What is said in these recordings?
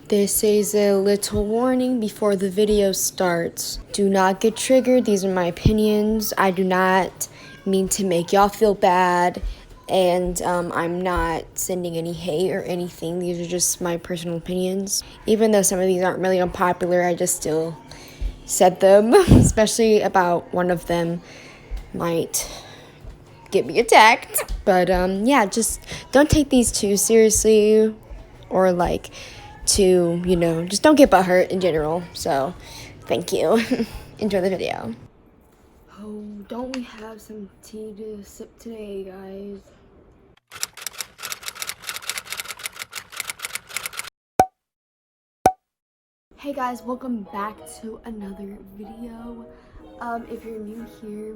This is a little warning before the video starts. Do not get triggered. These are my opinions. I do not mean to make y'all feel bad, and I'm not sending any hate or anything. These are just my personal opinions. Even though some of these aren't really unpopular, I just still said them, especially about one of them might get me attacked. But yeah, just don't take these too seriously, or just don't get butthurt in general. So thank you. Enjoy the video. Oh, don't we have some tea to sip today, guys? Hey guys, welcome back to another video. If you're new here,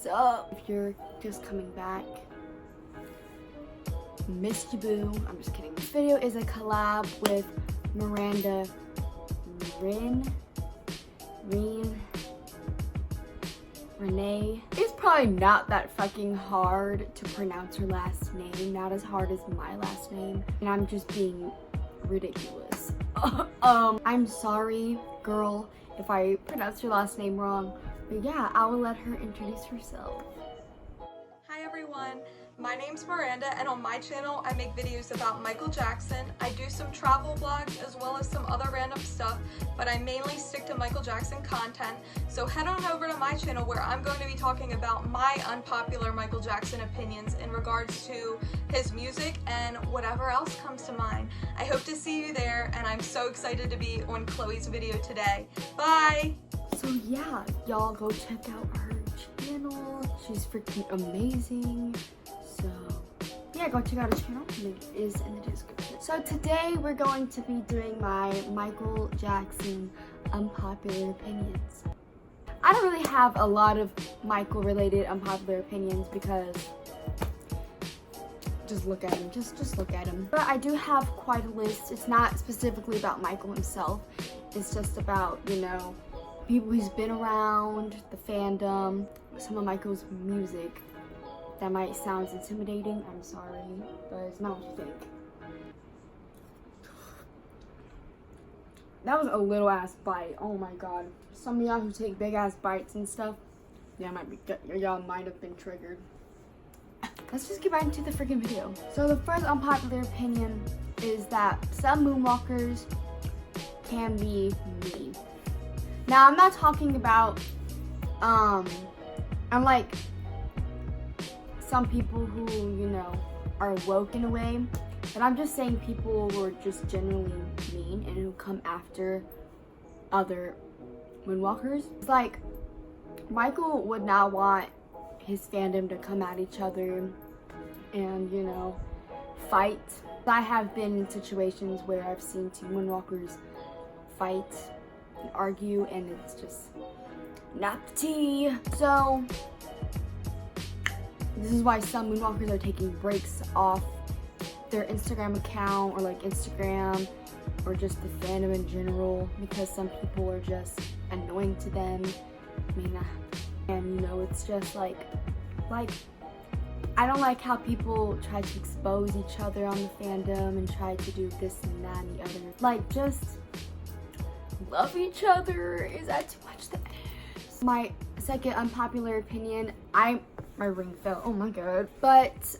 so if you're just coming back, missed you, boo. I'm just kidding. This video is a collab with Miranda, Rene. It's probably not that fucking hard to pronounce her last name, not as hard as my last name, and I'm just being ridiculous. I'm sorry, girl, if I pronounced your last name wrong, but yeah, I will let her introduce herself. Hi everyone, my name's Miranda, and on my channel I make videos about Michael Jackson. I do some travel vlogs as well as some other random stuff, but I mainly stick to Michael Jackson content. So head on over to my channel where I'm going to be talking about my unpopular Michael Jackson opinions in regards to his music and whatever else comes to mind. I hope to see you there, and I'm so excited to be on Chloe's video today. Bye! So yeah, y'all go check out her channel. She's freaking amazing. So yeah, go check out her channel. Link is in the description. So today we're going to be doing my Michael Jackson unpopular opinions. I don't really have a lot of Michael related unpopular opinions because just look at him, just look at him. But I do have quite a list. It's not specifically about Michael himself. It's just about, people he's been around, the fandom, some of Michael's music. That might sound intimidating, I'm sorry, but it's not what you think. That was a little ass bite, oh my god. Some of y'all who take big ass bites and stuff, y'all might have been triggered. Let's just get back into the freaking video. So the first unpopular opinion is that some moonwalkers can be mean. Now I'm not talking about, I'm like some people who, are woke in a way, but I'm just saying people who are just generally mean and who come after other moonwalkers. It's like, Michael would not want his fandom to come at each other and, fight. I have been in situations where I've seen two moonwalkers fight and argue, and it's just not the tea. So this is why some moonwalkers are taking breaks off their Instagram account, or like Instagram, or just the fandom in general, because some people are just annoying to them. And it's just like I don't like how people try to expose each other on the fandom and try to do this and that and the other. Like, just love each other. Is that too much to ask? My second unpopular opinion, my ring fell, oh my god. But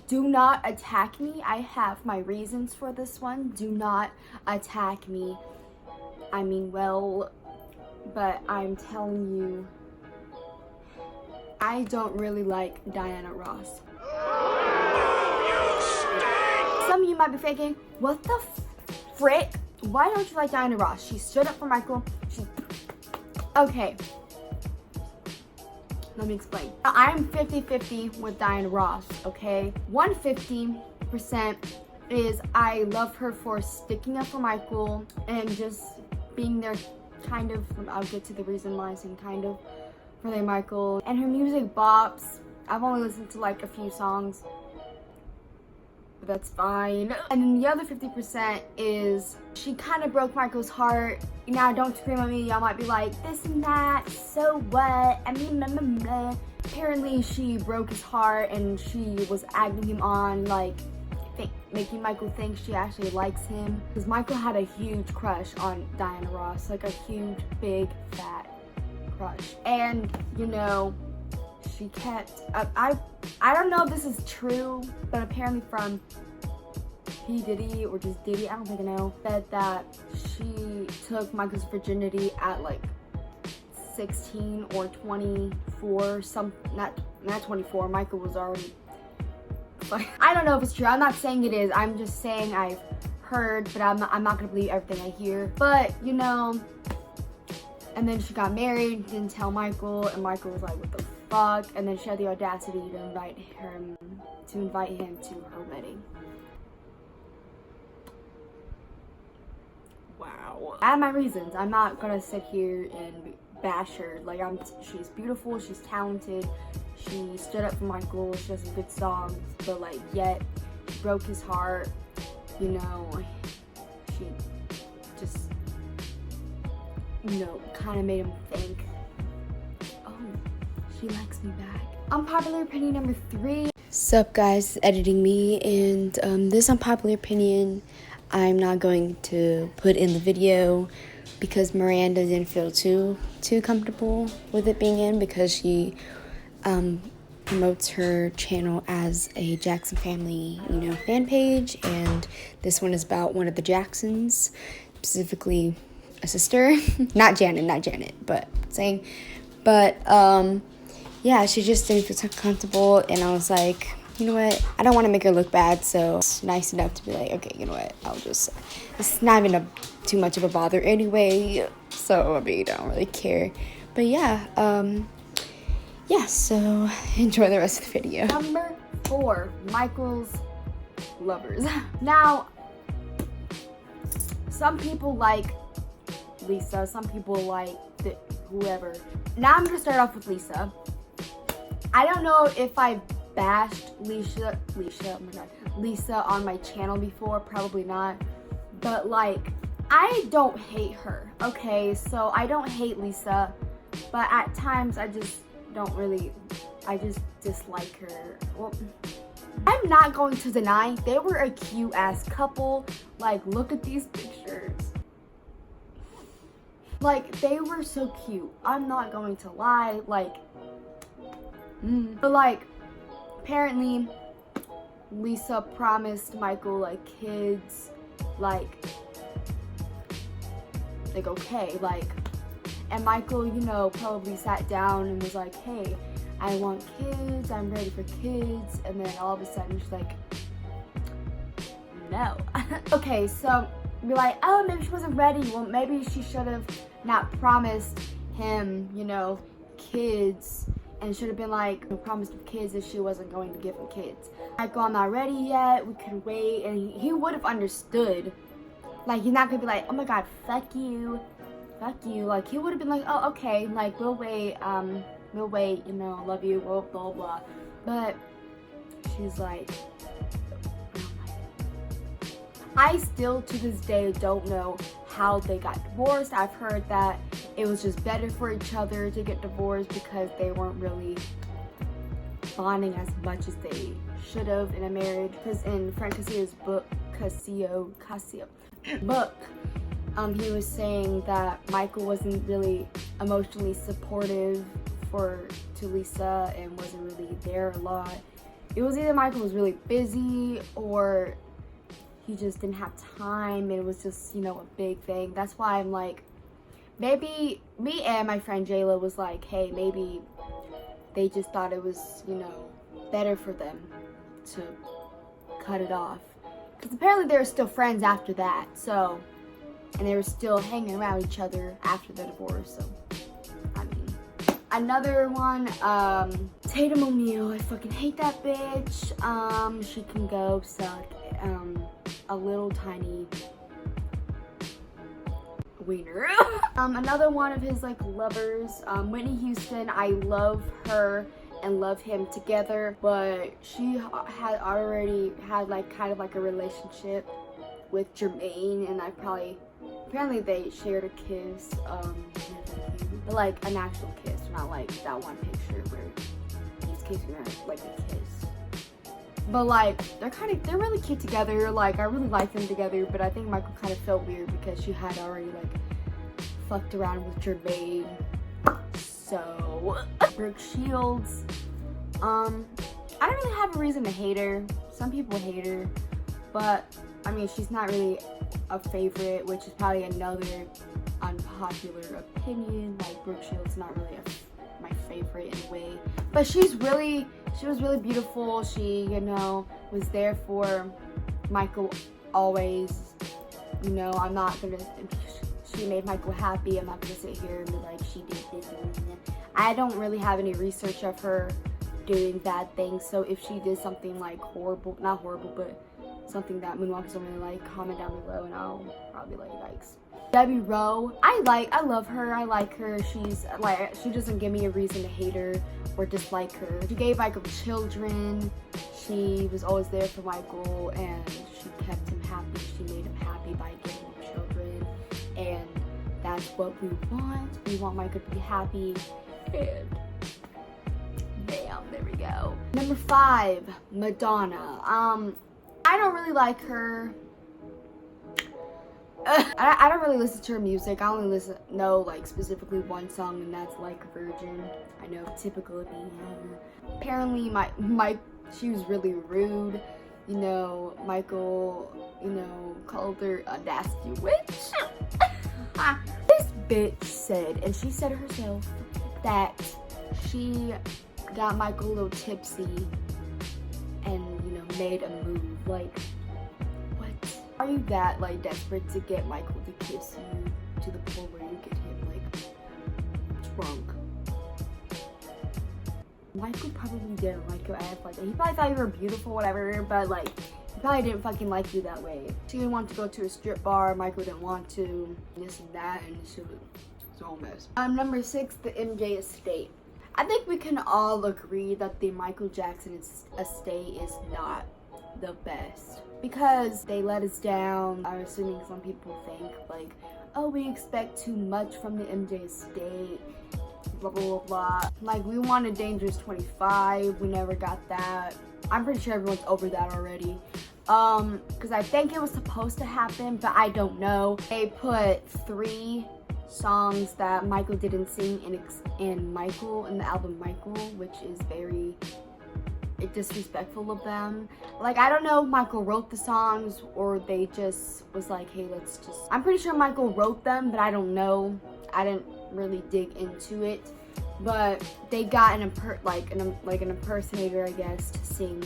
do not attack me. I have my reasons for this one. Do not attack me. I mean, well, but I'm telling you, I don't really like Diana Ross. Some of you might be thinking, what the frick? Why don't you like Diana Ross? She stood up for Michael. Okay. Let me explain. I'm 50-50 with Diana Ross, okay? 150% is I love her for sticking up for Michael and just being there, kind of. I'll get to the reason why I'm saying kind of, for their Michael. And her music bops. I've only listened to like a few songs, but that's fine. And then the other 50% is she kind of broke Michael's heart. Now, don't scream at me. Y'all might be like, this and that, so what? I mean, blah, blah, blah. Apparently she broke his heart and she was egging him on, like, making Michael think she actually likes him. Because Michael had a huge crush on Diana Ross, like a huge, big, fat crush. And, you know, she kept, I don't know if this is true, but apparently from P. Diddy or just Diddy, I don't think I know, said that she took Michael's virginity at like 16 or 24, not 24, Michael was already, like, I don't know if it's true, I'm not saying it is, I'm just saying I've heard, but I'm not gonna believe everything I hear, but you know, and then she got married, didn't tell Michael, and Michael was like, what the fuck, and then she had the audacity to invite him to her wedding. Wow. I have my reasons, I'm not gonna sit here and bash her. Like, she's beautiful, she's talented, she stood up for Michael, she has some good songs, but like, yet she broke his heart, you know, she just, you know, kind of made him think, oh, she likes me back. Unpopular opinion number 3. Sup guys, editing me, and this unpopular opinion I'm not going to put in the video because Miranda didn't feel too comfortable with it being in, because she promotes her channel as a Jackson family, you know, fan page, and this one is about one of the Jacksons, specifically a sister, not Janet, but saying, but yeah, she just didn't feel so comfortable, and I was like, you know what, I don't want to make her look bad, so it's nice enough to be like, okay, you know what, it's not even too much of a bother anyway, so I mean, I don't really care. But yeah, so enjoy the rest of the video. Number 4, Michael's lovers. Now, some people like Lisa, some people like whoever. Now I'm gonna start off with Lisa. I don't know if I bashed Lisa, oh my god, Lisa on my channel before, probably not, but like, I don't hate her, okay? So I don't hate Lisa, but at times I just dislike her. Well, I'm not going to deny they were a cute ass couple. Like, look at these pictures. Like, they were so cute. I'm not going to lie, like, but like, apparently Lisa promised Michael like kids, like okay, like, and Michael, you know, probably sat down and was like, hey, I want kids, I'm ready for kids, and then all of a sudden she's like, no. Okay, so you're like, oh, maybe she wasn't ready. Well, maybe she should have not promised him, you know, kids, and should have been like, promised him kids if she wasn't going to give him kids. Michael, I'm not ready yet, we could wait, and he would have understood. Like, he's not gonna be like, oh my god, fuck you. Like, he would have been like, oh, okay, like, we'll wait, you know, love you, blah, blah, blah. But she's like, oh my god. I still, to this day, don't know how they got divorced. I've heard that it was just better for each other to get divorced because they weren't really bonding as much as they should have in a marriage. Because in Frank Casillo's book, he was saying that Michael wasn't really emotionally supportive to Lisa and wasn't really there a lot. It was either Michael was really busy or he just didn't have time, and it was just, you know, a big thing. That's why I'm like, maybe me and my friend Jayla was like, hey, maybe they just thought it was, you know, better for them to cut it off. Because apparently they were still friends after that, so, and they were still hanging around each other after the divorce, so, I mean. Another one, Tatum O'Neal. I fucking hate that bitch. She can go suck a little tiny wiener. Another one of his, like, lovers, Whitney Houston. I love her and love him together, but she had already had like kind of like a relationship with Jermaine, and apparently they shared a kiss, but like an actual kiss, not like that one picture where he's kissing her, like a kiss. But like, they're really cute together. Like, I really like them together, but I think Michael kind of felt weird because she had already like fucked around with Jermaine. So, Brooke Shields, I don't really have a reason to hate her. Some people hate her, but I mean, she's not really a favorite, which is probably another unpopular opinion. Like, Brooke Shields not really my favorite in a way, but she was really beautiful. She, you know, was there for Michael always. You know, she made Michael happy. I'm not gonna sit here and be like, she did this and that. I don't really have any research of her doing bad things, so if she did something like horrible, not horrible, but something that Moonwalkers don't really like, comment down below and I'll probably like yikes. Debbie Rowe, I love her, I like her. She's like, she doesn't give me a reason to hate her or dislike her. She gave Michael children. She was always there for Michael and she kept him happy. She made him happy by giving him children, and that's what we want. We want Michael to be happy, and bam, there we go. Number 5, Madonna. I don't really like her. I don't really listen to her music. I only know like specifically one song, and that's Like a Virgin. I know, typical of me. Apparently, she was really rude. You know, Michael, you know, called her a nasty witch. This bitch said, and she said herself, that she got Michael a little tipsy and, you know, made a move. Like, what? Are you that like desperate to get Michael to kiss you to the point where you get him like drunk? Michael probably didn't like your ass like that. He probably thought you were beautiful, whatever, but like, he probably didn't fucking like you that way. She didn't want to go to a strip bar, Michael didn't want to, this and that, and she was a whole mess. Number 6, the MJ estate. I think we can all agree that the Michael Jackson estate is not the best because they let us down. I'm assuming some people think like, oh, we expect too much from the MJ estate, blah blah blah blah. Like, we wanted Dangerous 25, we never got that. I'm pretty sure everyone's over that already. Because I think it was supposed to happen, but I don't know. They put 3 songs that Michael didn't sing in the album Michael, which is very disrespectful of them. Like, I don't know if Michael wrote the songs or they just was like, hey, let's just, I'm pretty sure Michael wrote them, but I don't know. I didn't really dig into it, but they got an impersonator, I guess, to sing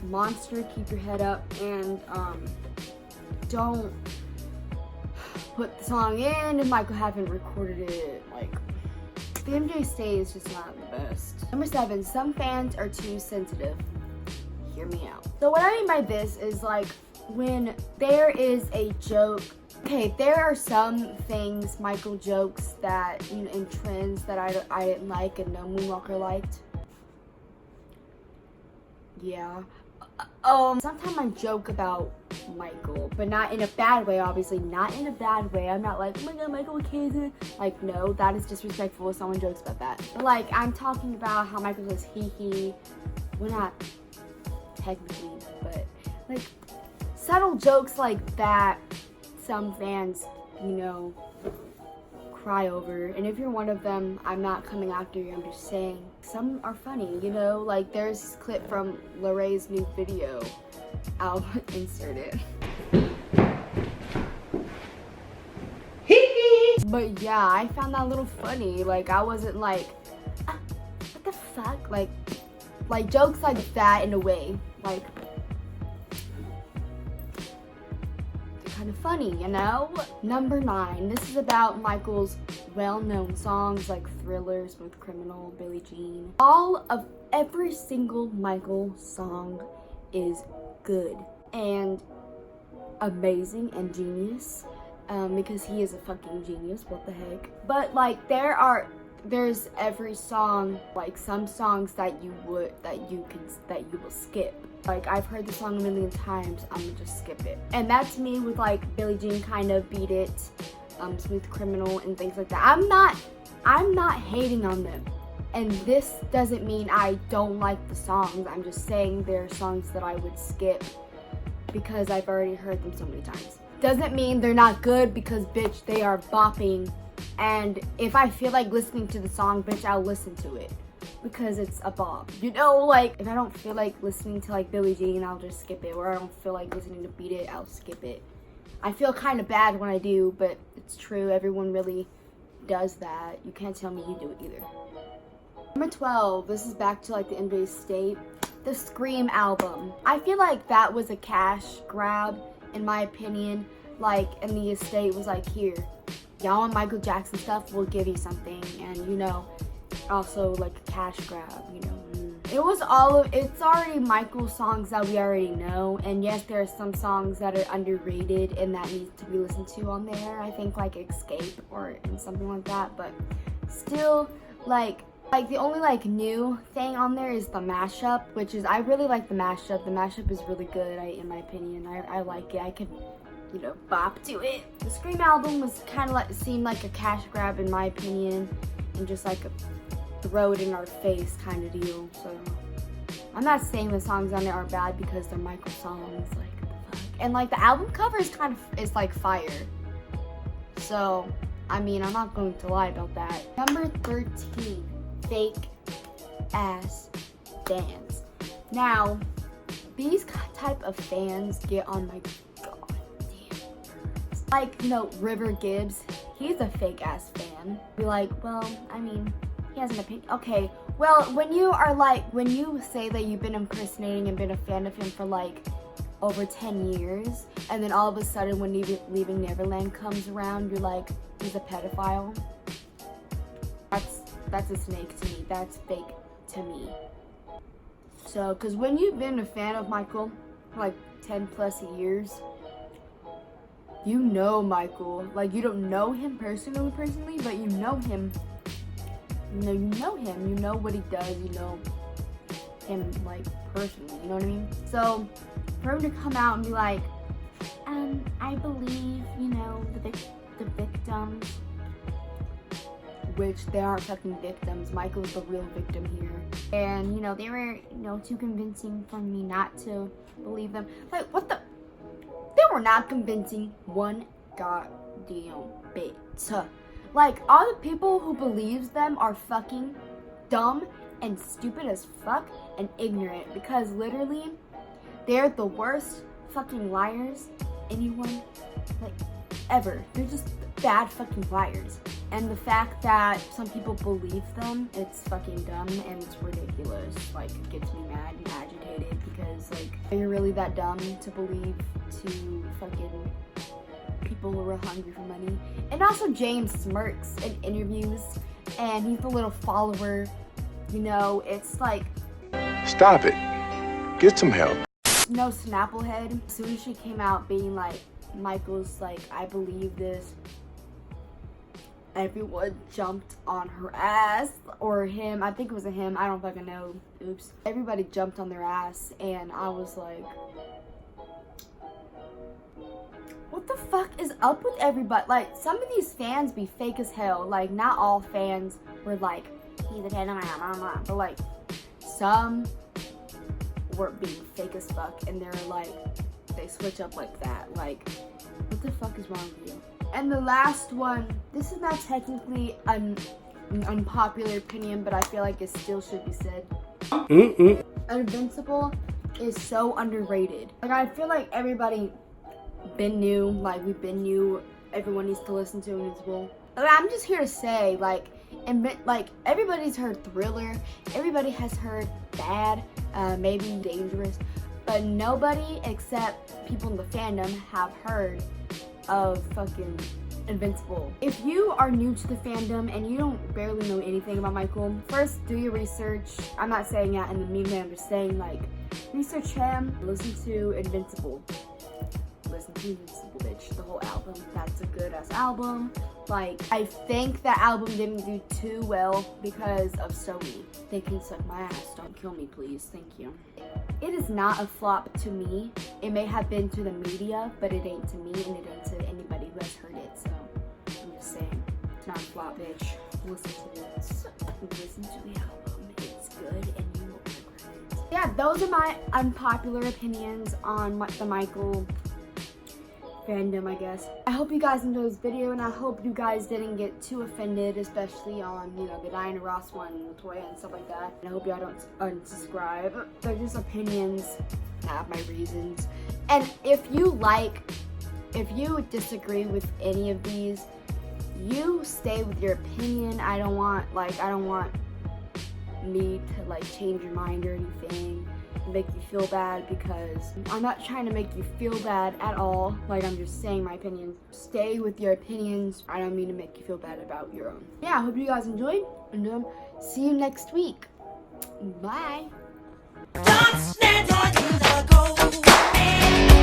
Monster, Keep Your Head Up, and Don't put the song in, and Michael haven't recorded it. Like, the MJ stay is just not the best. Number 7, some fans are too sensitive. Hear me out. So what I mean by this is, like, when there is a joke, okay, there are some things, Michael jokes that, you know, in trends that I didn't like and no Moonwalker liked. Yeah. Sometimes I joke about Michael, but not in a bad way, obviously. Not in a bad way. I'm not like, oh my god, Michael can't. Like, no, that is disrespectful if someone jokes about that. But like, I'm talking about how Michael says hee. Well, not technically, but like subtle jokes like that, some fans, you know, cry over. And if you're one of them, I'm not coming after you, I'm just saying some are funny, you know. Like, there's this clip from Laray's new video, I'll insert it. But yeah, I found that a little funny. Like, I wasn't like, what the fuck? Like jokes like that in a way, like, kind of funny, you know? Number 9, this is about Michael's well-known songs like Thriller, Smooth Criminal, Billie Jean. Every single Michael song is good and amazing and genius, because he is a fucking genius, what the heck. But like, there's every song, like some songs that you will skip. Like, I've heard the song a million times, I'm gonna just skip it. And that's me with like Billie Jean, kind of, Beat It, Smooth Criminal, and things like that. I'm not hating on them. And this doesn't mean I don't like the songs. I'm just saying there are songs that I would skip because I've already heard them so many times. Doesn't mean they're not good because, bitch, they are bopping. And if I feel like listening to the song, bitch, I'll listen to it because it's a bop. You know, like, if I don't feel like listening to, like, Billie Jean, I'll just skip it. Or I don't feel like listening to Beat It, I'll skip it. I feel kind of bad when I do, but it's true. Everyone really does that. You can't tell me you do it either. Number 12, this is back to, like, the NBA state. The Scream album. I feel like that was a cash grab, in my opinion. Like, and the estate was like, here, y'all want Michael Jackson stuff, we'll give you something. And, you know, also like a cash grab, you know. It's already Michael's songs that we already know. And yes, there are some songs that are underrated and that needs to be listened to on there. I think like Escape and something like that. But still, like the only like new thing on there is the mashup, which is, I really like the mashup. The mashup is really good, in my opinion. I like it. I could, you know, bop to it. The Scream album was kind of like, seemed like a cash grab in my opinion, and just like a throw it in our face kind of deal. So I'm not saying the songs on there are bad because they're Michael songs, like, the fuck. And like the album cover is like fire. So, I mean, I'm not going to lie about that. Number 13, fake ass fans. Now, these type of fans get on my goddamn nerves. Like, you know, River Gibbs, he's a fake ass fan. Be like, well, I mean, he has an opinion. Okay, well, when you say that you've been impersonating and been a fan of him for like over 10 years, and then all of a sudden when Leaving Neverland comes around, you're like, he's a pedophile. That's a snake to me. That's fake to me. So, because when you've been a fan of Michael for like 10 plus years, you know Michael. Like, you don't know him personally, but you know him. You know him. You know what he does. You know him, like, personally. You know what I mean? So, for him to come out and be like, I believe, you know, the victims, which they aren't fucking victims. Michael's the real victim here. And, you know, they were, you know, too convincing for me not to believe them. Like, what the? They were not convincing one goddamn bit. Like, all the people who believes them are fucking dumb and stupid as fuck and ignorant. Because literally, they're the worst fucking liars anyone, like, ever. They're just bad fucking liars. And the fact that some people believe them, it's fucking dumb and it's ridiculous. Like, it gets me mad and agitated because, like, are you really that dumb to believe to fucking people who are hungry for money? And also James smirks in interviews and he's a little follower, you know, it's like, stop it. Get some help. No Snapplehead. As soon as she came out being like, Michael's like, I believe this, everyone jumped on her ass, or him. I think it was a him. I don't fucking know. Oops. Everybody jumped on their ass, and I was like, what the fuck is up with everybody? Like, some of these fans be fake as hell. Like, not all fans were like, he's a fan of mine, but like, some were being fake as fuck, and they're like, they switch up like that. Like, what the fuck is wrong with you? And the last one, this is not technically an unpopular opinion, but I feel like it still should be said. Invincible is so underrated. Like, I feel like everybody been new, like, we've been new, everyone needs to listen to Invincible. But I'm just here to say, like, everybody's heard Thriller, everybody has heard Bad, maybe Dangerous, but nobody except people in the fandom have heard of fucking Invincible. If you are new to the fandom and you don't barely know anything about Michael, first do your research. I'm not saying that in the mean way, I'm just saying, like, research him, listen to Invincible. Listen to Invincible, bitch, the whole album. That's a good ass album. Like, I think that album didn't do too well because of Sony. They can suck my ass, don't kill me please, thank you. It is not a flop to me. It may have been to the media, but it ain't to me and it ain't to anybody who has heard it, so I'm just saying. non-flop, bitch. Listen to this. Listen to the album. It's good and you won't regret it. Yeah, those are my unpopular opinions on the Michael fandom, I guess. I hope you guys enjoyed this video, and I hope you guys didn't get too offended, especially on, you know, the Diana Ross one, Latoya, and stuff like that. And I hope y'all don't unsubscribe. They're just opinions. I have my reasons. And if you disagree with any of these, you stay with your opinion. I don't want me to like change your mind or anything, make you feel bad, because I'm not trying to make you feel bad at all. Like, I'm just saying my opinion. Stay with your opinions. I don't mean to make you feel bad about your own. Yeah, I hope you guys enjoyed, and see you next week. Bye. Don't stand on the go.